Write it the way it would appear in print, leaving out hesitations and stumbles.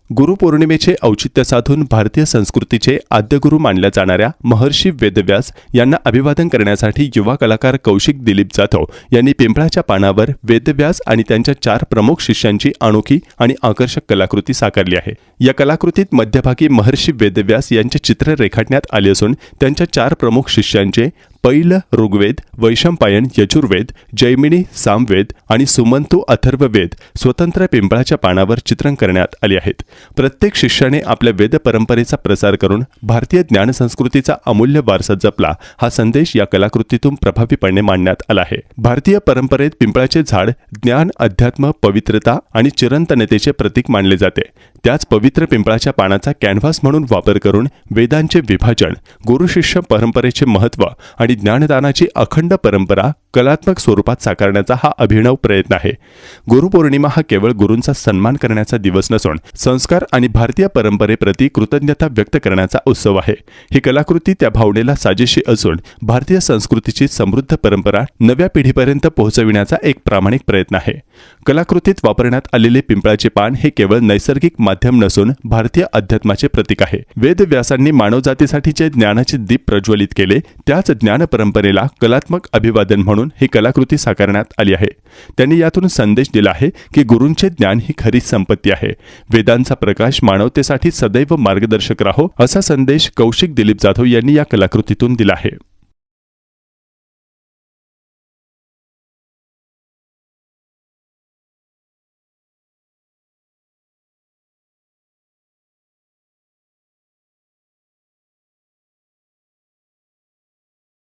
गुरुपौर्णिमेचे औचित्य साधून भारतीय संस्कृतीचे आद्यगुरू मानल्या जाणाऱ्या महर्षी वेदव्यास यांना अभिवादन करण्यासाठी युवा कलाकार कौशिक दिलीप जाधव यांनी पिंपळाच्या पानावर वेदव्यास आणि त्यांच्या 4 प्रमुख शिष्यांची अनोखी आणि आकर्षक कलाकृती साकारली आहे। या कलाकृतीत मध्यभागी महर्षी वेदव्यास यांचे चित्र रेखाटण्यात आले असून त्यांच्या 4 प्रमुख शिष्यांचे पैल ऋग्वेद, वैशंपायन यजुर्वेद, जैमिनी सामवेद आणि सुमंतू अथर्ववेद स्वतंत्र पिंपळाच्या पानावर चित्रण करण्यात आले आहेत। प्रत्येक शिष्याने आपल्या वेद परंपरेचा प्रसार करून भारतीय ज्ञानसंस्कृतीचा अमूल्य वारसा जपला, हा संदेश या कलाकृतीतून प्रभावीपणे मांडण्यात आला आहे। भारतीय परंपरेत पिंपळाचे झाड ज्ञान, अध्यात्म, पवित्रता आणि चिरंतनतेचे प्रतीक मानले जाते। त्याच पवित्र पिंपळाच्या पानाचा कॅनव्हास म्हणून वापर करून वेदांचे विभाजन, गुरुशिष्य परंपरेचे महत्त्व आणि ज्ञानदानाची अखंड परंपरा कलात्मक स्वरूपात साकारण्याचा हा अभिनव प्रयत्न आहे। गुरुपौर्णिमा हा केवळ गुरूंचा सन्मान करण्याचा दिवस नसून संस्कार आणि भारतीय परंपरेप्रती कृतज्ञता व्यक्त करण्याचा उत्सव आहे। ही कलाकृती त्या भावनेला साजेशी असून भारतीय संस्कृतीची समृद्ध परंपरा नव्या पिढीपर्यंत पोहोचविण्याचा एक प्रामाणिक प्रयत्न आहे। कलाकृतीत वापरण्यात आलेले पिंपळाचे पान हे केवळ नैसर्गिक माध्यम नसून भारतीय अध्यात्माचे प्रतीक आहे। वेदव्यासांनी मानवजातीसाठीचे ज्ञानाचे दीप प्रज्वलित केले, त्याच ज्ञान परंपरेला कलात्मक अभिवादन म्हणून ही कलाकृती साकारण्यात आली आहे। त्यांनी यातून संदेश दिला आहे की गुरूंचे ज्ञान ही खरी संपत्ती आहे। वेदांचा प्रकाश मानवतेसाठी सदैव मार्गदर्शक राहो, असा संदेश कौशिक दिलीप जाधव यांनी या कलाकृतीतून दिला आहे।